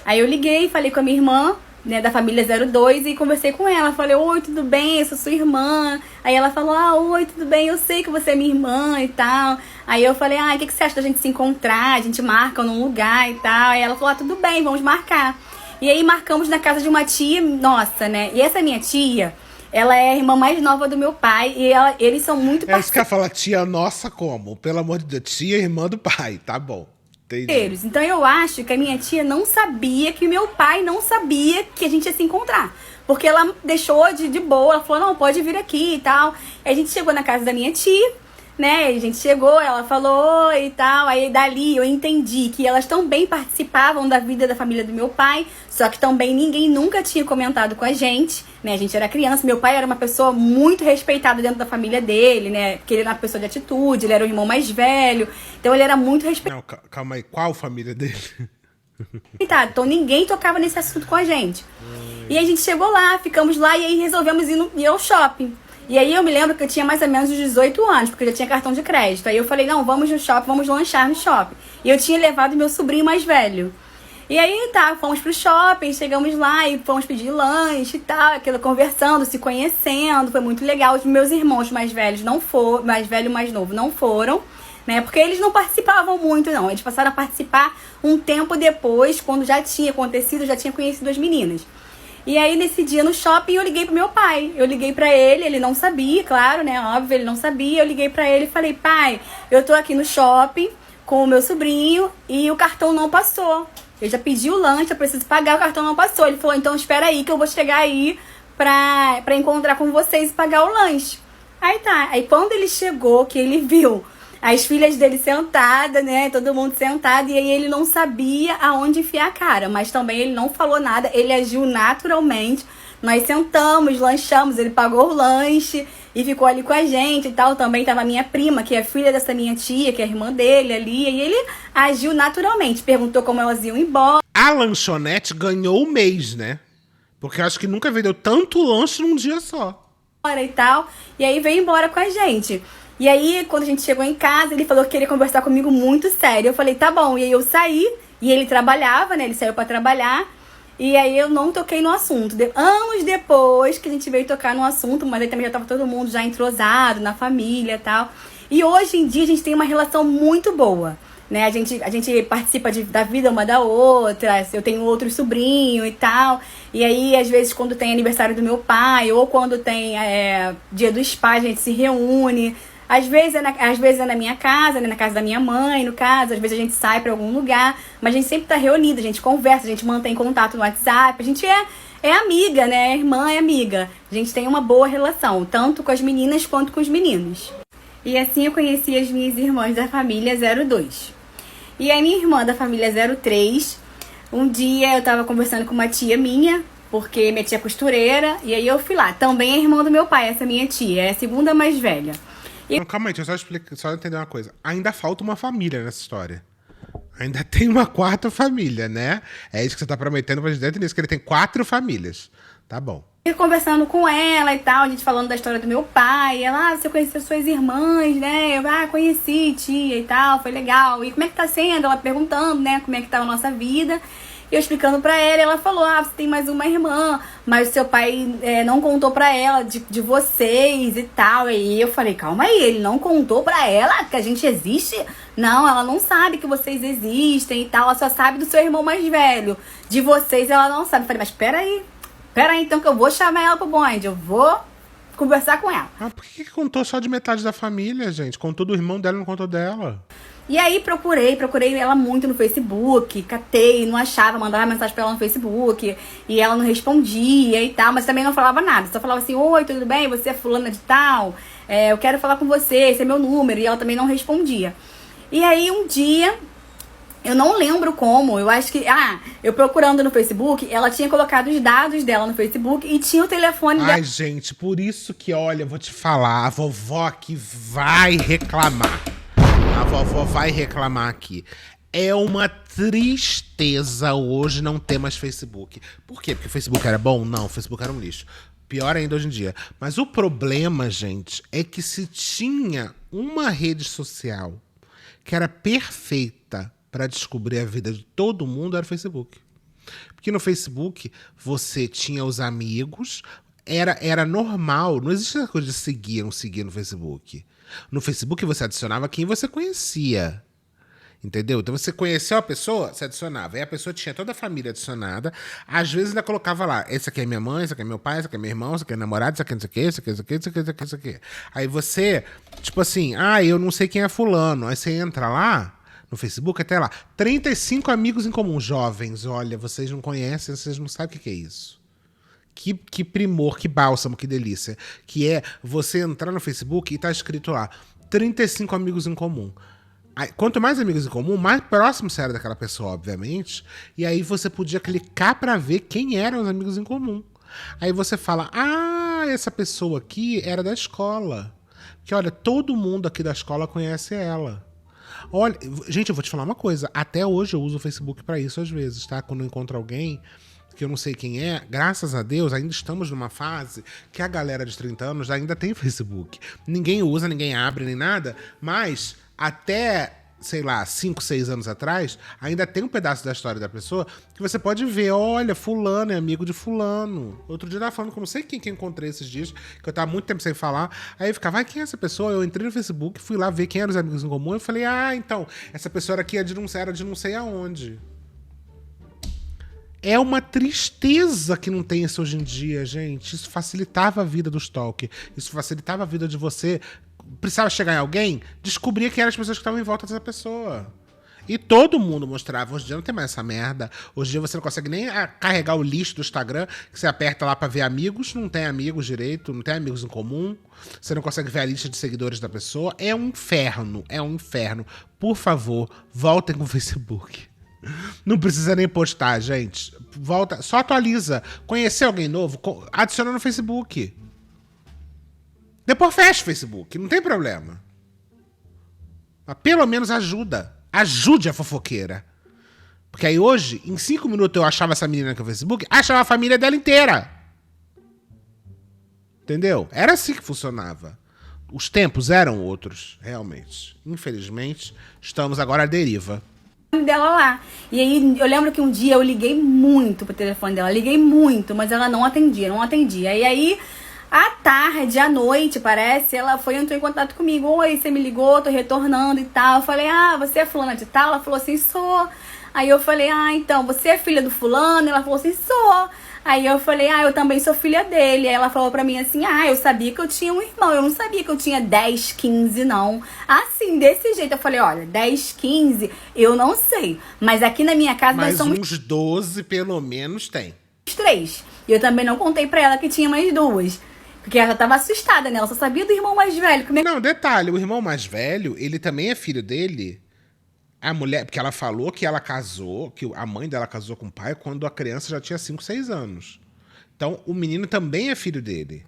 B: Aí eu liguei, falei com a minha irmã, né, da família 02 e conversei com ela. Falei, oi, tudo bem? Eu sou sua irmã. Aí ela falou, oi, tudo bem? Eu sei que você é minha irmã e tal. Aí eu falei, o que você acha da gente se encontrar? A gente marca num lugar e tal. Aí ela falou, tudo bem, vamos marcar. E aí marcamos na casa de uma tia nossa, né? E essa minha tia, ela é a irmã mais nova do meu pai. E eles são muito
A: parceiros. Você quer falar tia nossa como? Pelo amor de Deus, tia irmã do pai. Tá bom. Entendi.
B: Então eu acho que a minha tia não sabia, que o meu pai não sabia que a gente ia se encontrar. Porque ela deixou de boa, ela falou, não, pode vir aqui e tal. Aí a gente chegou na casa da minha tia, né? A gente chegou, ela falou oi e tal. Aí dali eu entendi que elas também participavam da vida da família do meu pai, só que também ninguém nunca tinha comentado com a gente, né? A gente era criança, meu pai era uma pessoa muito respeitada dentro da família dele, né? Porque ele era uma pessoa de atitude, ele era o irmão mais velho, então ele era muito respeitado.
A: Não, calma aí, qual família dele?
B: Então ninguém tocava nesse assunto com a gente. E a gente chegou lá, ficamos lá e aí resolvemos ir ao shopping. E aí eu me lembro que eu tinha mais ou menos uns 18 anos, porque eu já tinha cartão de crédito. Aí eu falei, não, vamos no shopping, vamos lanchar no shopping. E eu tinha levado meu sobrinho mais velho. E aí tá, fomos pro shopping, chegamos lá e fomos pedir lanche e tal, aquilo conversando, se conhecendo, foi muito legal. Os meus irmãos mais velhos não foram, mais velho e mais novo não foram, né? Porque eles não participavam muito, não. Eles passaram a participar um tempo depois, quando já tinha acontecido, já tinha conhecido as meninas. E aí, nesse dia no shopping, eu liguei pro meu pai. Eu liguei pra ele não sabia, claro, né? Óbvio, ele não sabia. Eu liguei pra ele e falei, pai, eu tô aqui no shopping com o meu sobrinho e o cartão não passou. Eu já pedi o lanche, eu preciso pagar, o cartão não passou. Ele falou, então espera aí que eu vou chegar aí pra encontrar com vocês e pagar o lanche. Aí tá, aí quando ele chegou, que ele viu as filhas dele sentadas, né, todo mundo sentado, e aí ele não sabia aonde enfiar a cara, mas também ele não falou nada, ele agiu naturalmente. Nós sentamos, lanchamos, ele pagou o lanche e ficou ali com a gente e tal. Também tava a minha prima, que é filha dessa minha tia, que é irmã dele ali, e ele agiu naturalmente, perguntou como elas iam embora.
A: A lanchonete ganhou o mês, né? Porque eu acho que nunca vendeu tanto lanche num dia só.
B: E tal, e aí veio embora com a gente. E aí, quando a gente chegou em casa, ele falou que queria conversar comigo muito sério. Eu falei, tá bom. E aí eu saí, e ele trabalhava, né? Ele saiu pra trabalhar. E aí eu não toquei no assunto. Anos depois que a gente veio tocar no assunto, mas aí também já tava todo mundo já entrosado na família e tal. E hoje em dia a gente tem uma relação muito boa, né? A gente participa da vida uma da outra. Eu tenho outro sobrinho e tal. E aí, às vezes, quando tem aniversário do meu pai, ou quando tem dia dos pais, a gente se reúne. Às vezes é na minha casa, né? Na casa da minha mãe, no caso. Às vezes a gente sai pra algum lugar. Mas a gente sempre tá reunida, a gente conversa, a gente mantém contato no WhatsApp. A gente é amiga, né? Irmã é amiga. A gente tem uma boa relação, tanto com as meninas quanto com os meninos. E assim eu conheci as minhas irmãs da família 02. E a minha irmã da família 03, um dia eu tava conversando com uma tia minha, porque minha tia é costureira, e aí eu fui lá. Também é irmã do meu pai, essa minha tia, é a segunda mais velha.
A: Não, calma aí, deixa eu só entender uma coisa. Ainda falta uma família nessa história. Ainda tem uma quarta família, né? É isso que você tá prometendo pra gente dentro disso, que ele tem 4 famílias. Tá bom.
B: E conversando com ela e tal, a gente falando da história do meu pai. Ela, você conheceu suas irmãs, né? Eu, conheci, tia e tal, foi legal. E como é que tá sendo? Ela perguntando, né, como é que tá a nossa vida. E eu explicando pra ela, falou, você tem mais uma irmã, mas o seu pai não contou pra ela de vocês e tal. E aí eu falei, calma aí, ele não contou pra ela que a gente existe? Não, ela não sabe que vocês existem e tal, ela só sabe do seu irmão mais velho. De vocês ela não sabe. Eu falei, mas peraí então que eu vou chamar ela pro bonde, eu vou conversar com ela.
A: Por que contou só de metade da família, gente? Contou do irmão dela, não contou dela.
B: E aí procurei ela muito no Facebook, catei, não achava, mandava mensagem pra ela no Facebook, e ela não respondia e tal, mas também não falava nada, só falava assim, oi, tudo bem, você é fulana de tal, eu quero falar com você, esse é meu número, e ela também não respondia. E aí um dia, eu não lembro como, eu acho que, eu procurando no Facebook, ela tinha colocado os dados dela no Facebook e tinha o telefone dela.
A: Ai, gente, por isso que, olha, eu vou te falar, a vovó aqui vai reclamar. A vovó vai reclamar aqui. É uma tristeza hoje não ter mais Facebook. Por quê? Porque o Facebook era bom? Não, o Facebook era um lixo. Pior ainda hoje em dia. Mas o problema, gente, é que se tinha uma rede social que era perfeita para descobrir a vida de todo mundo, era o Facebook. Porque no Facebook você tinha os amigos, era normal, não existia coisa de seguir, não seguir no Facebook. No Facebook você adicionava quem você conhecia. Entendeu? Então você conheceu a pessoa, você adicionava. E a pessoa tinha toda a família adicionada. Às vezes ainda colocava lá, esse aqui é minha mãe, esse aqui é meu pai, esse aqui é meu irmão, esse aqui é namorado, esse aqui é não sei o quê, esse aqui, esse aqui, esse aqui, esse aqui, esse aqui. Aí você, tipo assim, eu não sei quem é fulano. Aí você entra lá no Facebook, até lá, 35 amigos em comum. Jovens, olha, vocês não conhecem, vocês não sabem o que é isso. Que primor, que bálsamo, que delícia. Que é você entrar no Facebook e tá escrito lá, 35 amigos em comum. Aí, quanto mais amigos em comum, mais próximo você era daquela pessoa, obviamente. E aí você podia clicar pra ver quem eram os amigos em comum. Aí você fala, essa pessoa aqui era da escola. Que olha, todo mundo aqui da escola conhece ela. Olha, gente, eu vou te falar uma coisa. Até hoje eu uso o Facebook pra isso às vezes, tá? Quando eu encontro alguém que eu não sei quem é, graças a Deus, ainda estamos numa fase que a galera de 30 anos ainda tem Facebook. Ninguém usa, ninguém abre, nem nada, mas até, sei lá, 5, 6 anos atrás, ainda tem um pedaço da história da pessoa que você pode ver, olha, fulano é amigo de fulano. Outro dia eu tava falando com não sei quem que eu encontrei esses dias, que eu tava muito tempo sem falar, aí eu ficava, quem é essa pessoa? Eu entrei no Facebook, fui lá ver quem eram os amigos em comum, eu falei, então, essa pessoa aqui era de não sei aonde. É uma tristeza que não tem isso hoje em dia, gente. Isso facilitava a vida do stalker. Isso facilitava a vida de você. Precisava chegar em alguém, descobrir quem eram as pessoas que estavam em volta dessa pessoa. E todo mundo mostrava. Hoje em dia não tem mais essa merda. Hoje em dia você não consegue nem carregar o lixo do Instagram, que você aperta lá pra ver amigos, não tem amigos direito, não tem amigos em comum. Você não consegue ver a lista de seguidores da pessoa. É um inferno, é um inferno. Por favor, voltem com o Facebook. Não precisa nem postar, gente. Volta, só atualiza. Conhecer alguém novo, adiciona no Facebook. Depois fecha o Facebook, não tem problema. Mas pelo menos ajuda. Ajude a fofoqueira. Porque aí hoje, em 5 minutos eu achava essa menina aqui no Facebook, achava a família dela inteira. Entendeu? Era assim que funcionava. Os tempos eram outros, realmente. Infelizmente, estamos agora à deriva.
B: Dela lá. E aí eu lembro que um dia eu liguei muito pro telefone dela. Liguei muito, mas ela não atendia. E aí, à tarde, à noite, parece, ela entrou em contato comigo. Oi, você me ligou, tô retornando e tal. Eu falei, você é fulana de tal? Ela falou assim, sou. Aí eu falei, então, você é filha do fulano? Ela falou assim, sou. Aí eu falei, eu também sou filha dele. Aí ela falou pra mim assim, eu sabia que eu tinha um irmão. Eu não sabia que eu tinha 10, 15, não. Assim, desse jeito. Eu falei, olha, 10, 15, eu não sei. Mas aqui na minha casa
A: mas
B: nós somos...
A: uns 12, pelo menos, tem.
B: 3. E eu também não contei pra ela que tinha mais 2. Porque ela tava assustada, né? Ela só sabia do irmão mais velho.
A: Não, detalhe, o irmão mais velho, ele também é filho dele... A mulher, porque ela falou que ela casou, que a mãe dela casou com o pai quando a criança já tinha 5, 6 anos. Então, o menino também é filho dele.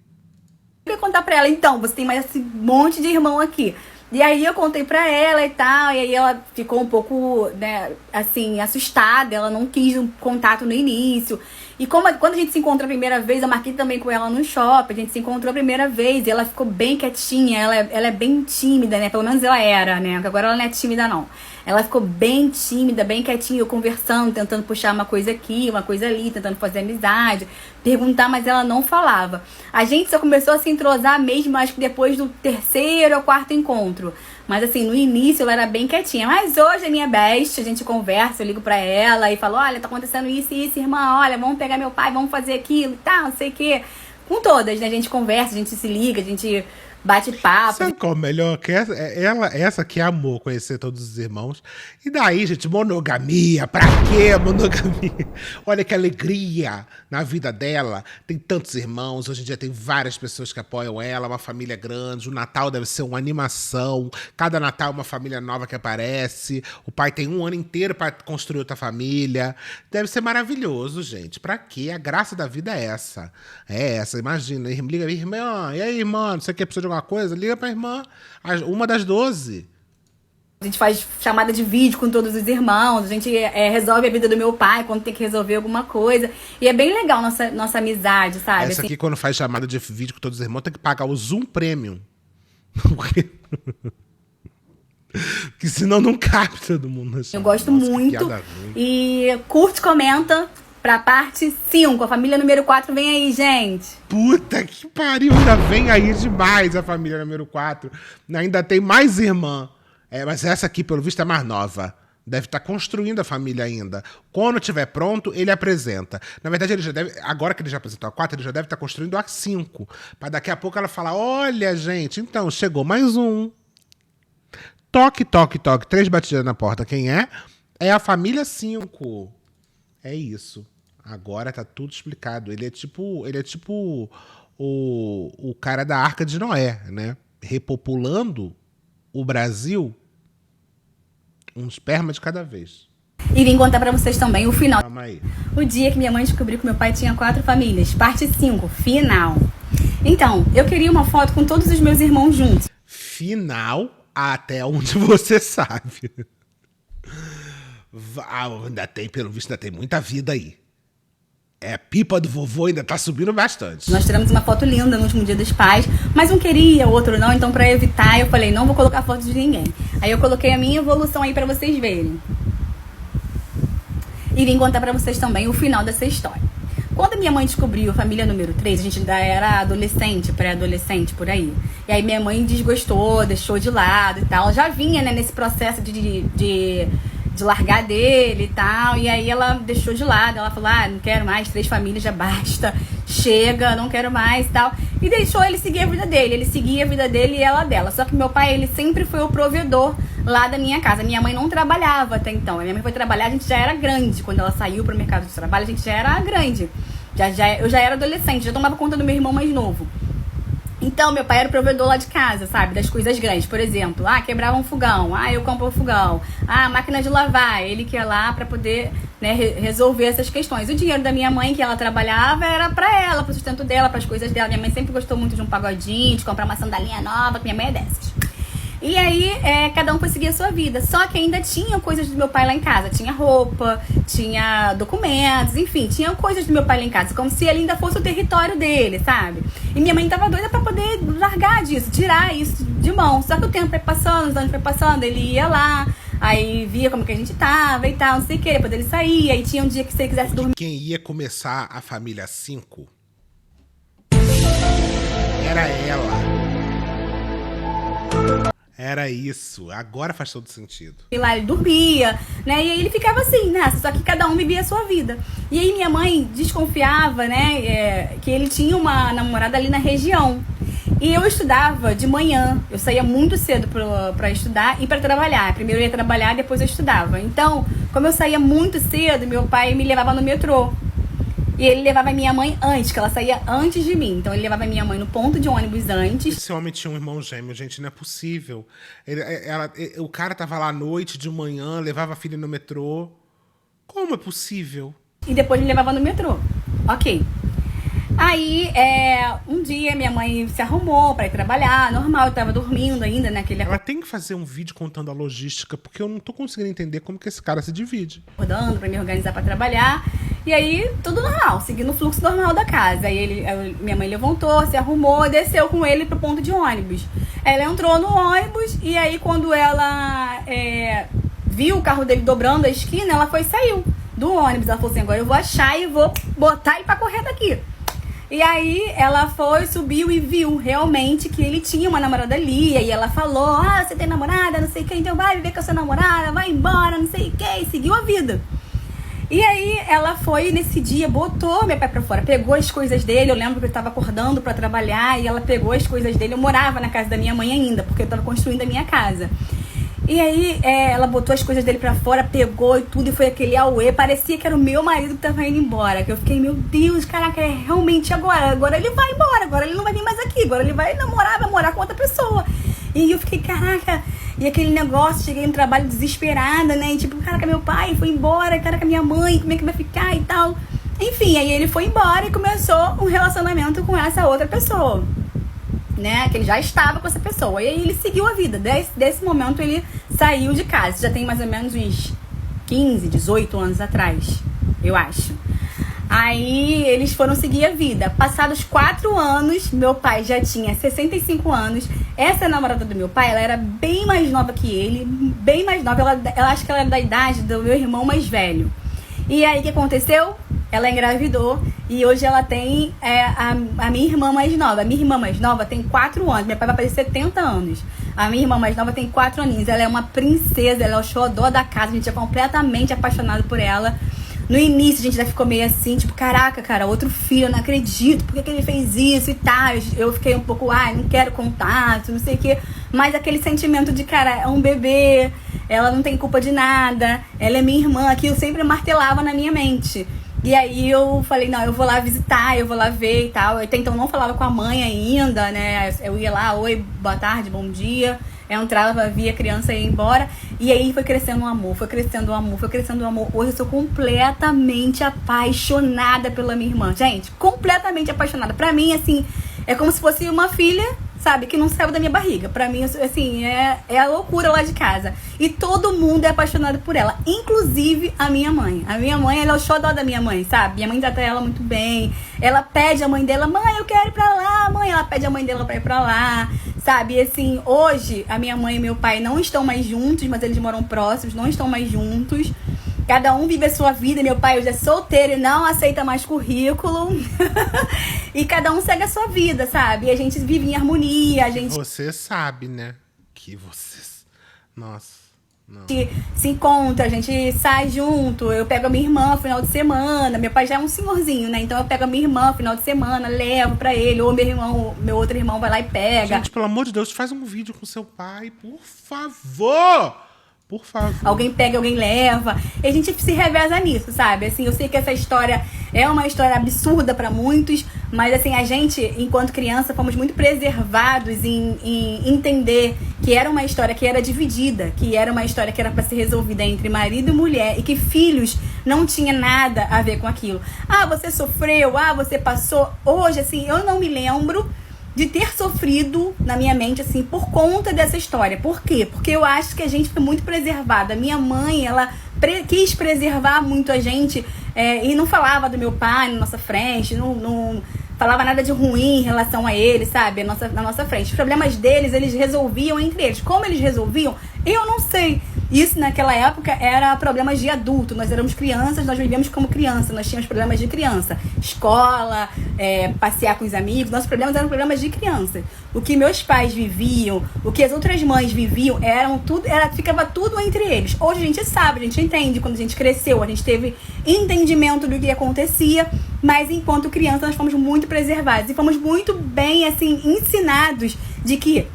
B: Eu ia contar pra ela, então, você tem mais esse monte de irmão aqui. E aí eu contei pra ela e tal, e aí ela ficou um pouco, né, assim, assustada. Ela não quis um contato no início. E quando a gente se encontrou a primeira vez, eu marquei também com ela no shopping, a gente se encontrou a primeira vez, e ela ficou bem quietinha, ela é bem tímida, né, pelo menos ela era, né, agora ela não é tímida não. Ela ficou bem tímida, bem quietinha, eu conversando, tentando puxar uma coisa aqui, uma coisa ali, tentando fazer amizade, perguntar, mas ela não falava. A gente só começou a se entrosar mesmo, acho que depois do 3º ou 4º encontro. Mas assim, no início ela era bem quietinha. Mas hoje é minha best, a gente conversa, eu ligo pra ela e falo, olha, tá acontecendo isso e isso, irmã, olha, vamos pegar meu pai, vamos fazer aquilo e tal, não sei o quê. Com todas, né? A gente conversa, a gente se liga, a gente bate papo.
A: Sabe qual é o melhor? Que essa que amou conhecer todos os irmãos. E daí, gente, monogamia, pra quê monogamia? Olha que alegria na vida dela. Tem tantos irmãos, hoje em dia tem várias pessoas que apoiam ela, uma família grande, o Natal deve ser uma animação, cada Natal é uma família nova que aparece, o pai tem um ano inteiro pra construir outra família. Deve ser maravilhoso, gente. Pra quê? A graça da vida é essa. É essa, imagina, liga, irmã, e aí, irmã, não sei o que, precisa de alguma coisa? Liga pra irmã, uma das 12.
B: A gente faz chamada de vídeo com todos os irmãos, a gente resolve a vida do meu pai quando tem que resolver alguma coisa. E é bem legal nossa amizade, sabe?
A: Essa aqui, quando faz chamada de vídeo com todos os irmãos, tem que pagar o Zoom Premium. Porque senão não cabe todo mundo.
B: Eu gosto muito. E curte, comenta pra parte 5. A família número 4 vem aí, gente.
A: Puta que pariu, ainda vem aí demais a família número 4. Ainda tem mais irmã. Mas essa aqui, pelo visto, é mais nova. Deve estar construindo a família ainda. Quando estiver pronto, ele apresenta. Na verdade, ele já deve, agora que ele já apresentou a 4, ele já deve estar construindo a 5. Para daqui a pouco ela falar, olha, gente, então, chegou mais um. Toque, toque, toque. 3 batidas na porta. Quem é? É a família 5. É isso. Agora tá tudo explicado. Ele é tipo o cara da Arca de Noé, né? Repopulando o Brasil, um esperma de cada vez.
B: E vim contar pra vocês também o final.
A: Calma aí.
B: O dia que minha mãe descobriu que meu pai tinha 4 famílias. Parte 5, final. Então, eu queria uma foto com todos os meus irmãos juntos.
A: Final até onde você sabe. Ainda tem, pelo visto, ainda tem muita vida aí. A pipa do vovô ainda tá subindo bastante.
B: Nós tiramos uma foto linda no último dia dos pais, mas um queria, o outro não, então pra evitar eu falei, não vou colocar foto de ninguém. Aí eu coloquei a minha evolução aí pra vocês verem. E vim contar pra vocês também o final dessa história. Quando minha mãe descobriu a família número 3, a gente ainda era adolescente, pré-adolescente, por aí. E aí minha mãe desgostou, deixou de lado e tal. Já vinha, né, nesse processo de largar dele e tal, e aí ela deixou de lado, ela falou, não quero mais, 3 famílias já basta, chega, não quero mais e tal. E deixou ele seguir a vida dele. Ele seguia a vida dele e ela dela. Só que meu pai, ele sempre foi o provedor lá da minha casa. Minha mãe não trabalhava até então. A minha mãe foi trabalhar, a gente já era grande. Quando ela saiu pro mercado de trabalho, a gente já era grande. Eu já era adolescente, já tomava conta do meu irmão mais novo. Então, meu pai era o provedor lá de casa, sabe? Das coisas grandes. Por exemplo, quebrava um fogão. Eu compro o fogão. Máquina de lavar. Ele que ia lá pra poder, né, resolver essas questões. O dinheiro da minha mãe, que ela trabalhava, era pra ela, pro sustento dela, pras coisas dela. Minha mãe sempre gostou muito de um pagodinho, de comprar uma sandalinha nova, que minha mãe é dessas. E aí, cada um foi seguir a sua vida. Só que ainda tinha coisas do meu pai lá em casa. Tinha roupa, tinha documentos, enfim, tinha coisas do meu pai lá em casa. Como se ele ainda fosse o território dele, sabe? E minha mãe tava doida pra poder largar disso, tirar isso de mão. Só que o tempo foi passando, os anos foi passando, ele ia lá, aí via como que a gente tava e tal, não sei o que. Depois ele saía, aí tinha um dia que se ele quisesse dormir.
A: Quem ia começar a família 5 era ela. Era isso. Agora faz todo sentido.
B: E lá ele dormia, né? E aí ele ficava assim, né? Só que cada um vivia a sua vida. E aí minha mãe desconfiava, né? Que ele tinha uma namorada ali na região. E eu estudava de manhã. Eu saía muito cedo pra estudar e pra trabalhar. Primeiro eu ia trabalhar, depois eu estudava. Então, como eu saía muito cedo, meu pai me levava no metrô. E ele levava a minha mãe antes, que ela saía antes de mim. Então ele levava a minha mãe no ponto de ônibus antes.
A: Esse homem tinha um irmão gêmeo, gente, não é possível. O cara tava lá à noite, de manhã, levava a filha no metrô. Como é possível?
B: E depois ele levava no metrô. Ok. Aí, um dia minha mãe se arrumou pra ir trabalhar, normal, eu tava dormindo ainda naquele...
A: Ela tem que fazer um vídeo contando a logística, porque eu não tô conseguindo entender como que esse cara se divide.
B: Acordando pra me organizar pra trabalhar. E aí, tudo normal, seguindo o fluxo normal da casa. Aí minha mãe levantou, se arrumou e desceu com ele pro ponto de ônibus. Ela entrou no ônibus e aí quando ela viu o carro dele dobrando a esquina, ela foi e saiu do ônibus. Ela falou assim, agora eu vou achar e vou botar ele pra correr daqui. E aí ela foi, subiu e viu realmente que ele tinha uma namorada ali. E aí ela falou, você tem namorada, não sei o que, então vai viver com a sua namorada, vai embora, não sei o que, e seguiu a vida. E aí ela foi nesse dia, botou meu pai pra fora, pegou as coisas dele. Eu lembro que eu tava acordando pra trabalhar e ela pegou as coisas dele. Eu morava na casa da minha mãe ainda, porque eu tava construindo a minha casa. E aí ela botou as coisas dele pra fora, pegou e tudo, e foi aquele auê. Parecia que era o meu marido que tava indo embora. Que eu fiquei, meu Deus, caraca, é realmente agora. Agora ele vai embora, agora ele não vai vir mais aqui. Agora ele vai namorar, vai morar com outra pessoa. E eu fiquei, caraca, e aquele negócio, cheguei no trabalho desesperada, né? E tipo, caraca, meu pai foi embora, caraca, minha mãe, como é que vai ficar e tal. Enfim, aí ele foi embora e começou um relacionamento com essa outra pessoa, né? Que ele já estava com essa pessoa. E aí ele seguiu a vida. Desse momento ele saiu de casa. Já tem mais ou menos uns 15, 18 anos atrás, eu acho. Aí eles foram seguir a vida. Passados 4 anos, meu pai já tinha 65 anos. Essa namorada do meu pai, ela era bem mais nova que ele. Bem mais nova. Ela acho que ela era da idade do meu irmão mais velho. E aí o que aconteceu? Ela engravidou e hoje ela tem a minha irmã mais nova. A minha irmã mais nova tem 4 anos. Meu pai vai fazer 70 anos. A minha irmã mais nova tem 4 aninhos. Ela é uma princesa, ela é o xodó da casa. A gente é completamente apaixonado por ela. No início a gente já ficou meio assim, tipo, caraca, cara, outro filho, eu não acredito, por que ele fez isso e tal. Eu fiquei um pouco, não quero contato, não sei o quê. Mas aquele sentimento de, cara, é um bebê, ela não tem culpa de nada, ela é minha irmã, aquilo sempre martelava na minha mente. E aí eu falei, não, eu vou lá visitar, eu vou lá ver e tal. Eu até então não falava com a mãe ainda, né? Eu ia lá, oi, boa tarde, bom dia. Eu entrava, via a criança e ia embora. E aí foi crescendo um amor, foi crescendo um amor, foi crescendo um amor. Hoje eu sou completamente apaixonada pela minha irmã. Gente, completamente apaixonada. Pra mim, assim, é como se fosse uma filha, sabe, que não saiu da minha barriga. Pra mim, assim, é a loucura lá de casa. E todo mundo é apaixonado por ela, inclusive a minha mãe. A minha mãe, ela é o xodó da minha mãe, sabe? Minha mãe trata ela muito bem. Ela pede a mãe dela, mãe, eu quero ir pra lá, mãe. Ela pede a mãe dela pra ir pra lá, sabe? E assim, hoje, a minha mãe e meu pai não estão mais juntos, mas eles moram próximos, não estão mais juntos. Cada um vive a sua vida. Meu pai hoje é solteiro e não aceita mais currículo. E cada um segue a sua vida, sabe? E a gente vive em harmonia, a gente...
A: Você sabe, né? Que vocês... Nossa. não.
B: Se encontra, a gente sai junto, eu pego a minha irmã no final de semana, meu pai já é um senhorzinho, né? Então eu pego a minha irmã no final de semana, levo pra ele, ou meu outro irmão vai lá e pega.
A: Gente, pelo amor de Deus, faz um vídeo com seu pai, por favor! Por favor.
B: Alguém pega, alguém leva. E a gente se reveza nisso, sabe? Assim, eu sei que essa história é uma história absurda pra muitos, mas assim, a gente, enquanto criança, fomos muito preservados em entender que era uma história que era dividida, que era uma história que era pra ser resolvida entre marido e mulher, e que filhos não tinha nada a ver com aquilo. Ah, você sofreu, ah, você passou. Hoje, assim, eu não me lembro de ter sofrido na minha mente, assim, por conta dessa história. Por quê? Porque eu acho que a gente foi muito preservada. A minha mãe, ela quis preservar muito a gente e não falava do meu pai na nossa frente, não falava nada de ruim em relação a ele, sabe? Na nossa frente. Os problemas deles, eles resolviam entre eles. Como eles resolviam, eu não sei. Isso naquela época era problemas de adulto. Nós éramos crianças, nós vivíamos como criança, nós tínhamos problemas de criança. Escola, passear com os amigos, nossos problemas eram problemas de criança. O que meus pais viviam, o que as outras mães viviam, ficava tudo entre eles. Hoje a gente sabe, a gente entende, quando a gente cresceu, a gente teve entendimento do que acontecia, mas enquanto criança nós fomos muito preservados e fomos muito bem, assim, ensinados de que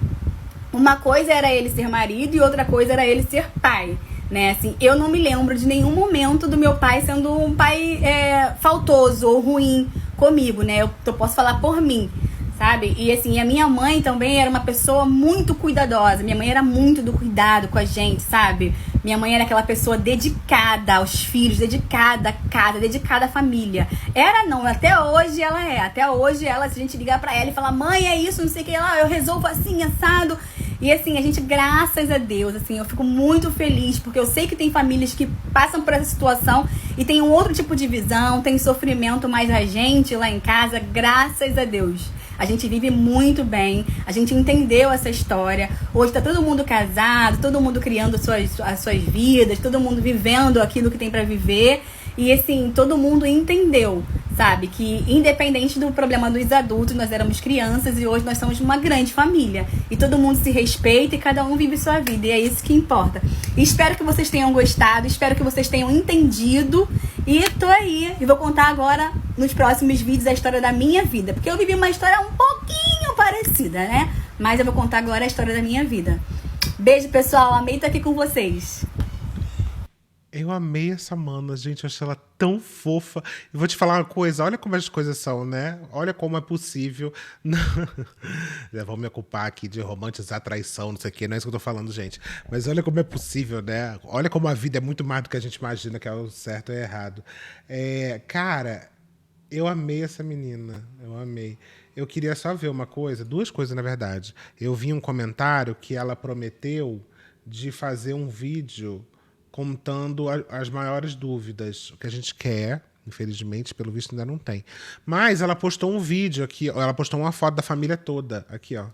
B: uma coisa era ele ser marido e outra coisa era ele ser pai, né? Assim, eu não me lembro de nenhum momento do meu pai sendo um pai faltoso ou ruim comigo, né? Eu posso falar por mim, sabe? E assim, a minha mãe também era uma pessoa muito cuidadosa. Minha mãe era muito do cuidado com a gente, sabe? Minha mãe era aquela pessoa dedicada aos filhos, dedicada à casa, dedicada à família. Era não, até hoje ela é. Até hoje ela, se a gente ligar pra ela e falar, mãe, é isso, não sei o que, ela, eu resolvo assim, assado. E assim, a gente, graças a Deus, assim, eu fico muito feliz, porque eu sei que tem famílias que passam por essa situação e tem um outro tipo de visão, tem sofrimento, mas a gente lá em casa, graças a Deus, a gente vive muito bem, a gente entendeu essa história. Hoje tá todo mundo casado, todo mundo criando as suas vidas, todo mundo vivendo aquilo que tem pra viver. E assim, todo mundo entendeu, sabe? Que independente do problema dos adultos, nós éramos crianças e hoje nós somos uma grande família. E todo mundo se respeita e cada um vive sua vida. E é isso que importa. E espero que vocês tenham gostado, espero que vocês tenham entendido. E tô aí. E vou contar agora, nos próximos vídeos, a história da minha vida. Porque eu vivi uma história um pouquinho parecida, né? Mas eu vou contar agora a história da minha vida. Beijo, pessoal. Amei estar aqui com vocês.
A: Eu amei essa mana, gente, eu achei ela tão fofa. E vou te falar uma coisa, olha como as coisas são, né? Olha como é possível. Já vão me culpar aqui de romantizar traição, não sei o quê, não é isso que eu tô falando, gente. Mas olha como é possível, né? Olha como a vida é muito mais do que a gente imagina que é o certo e o errado. Cara, eu amei essa menina, eu amei. Eu queria só ver uma coisa, duas coisas, na verdade. Eu vi um comentário que ela prometeu de fazer um vídeo contando as maiores dúvidas, o que a gente quer, infelizmente, pelo visto ainda não tem. Mas ela postou um vídeo aqui, ela postou uma foto da família toda, aqui, ó.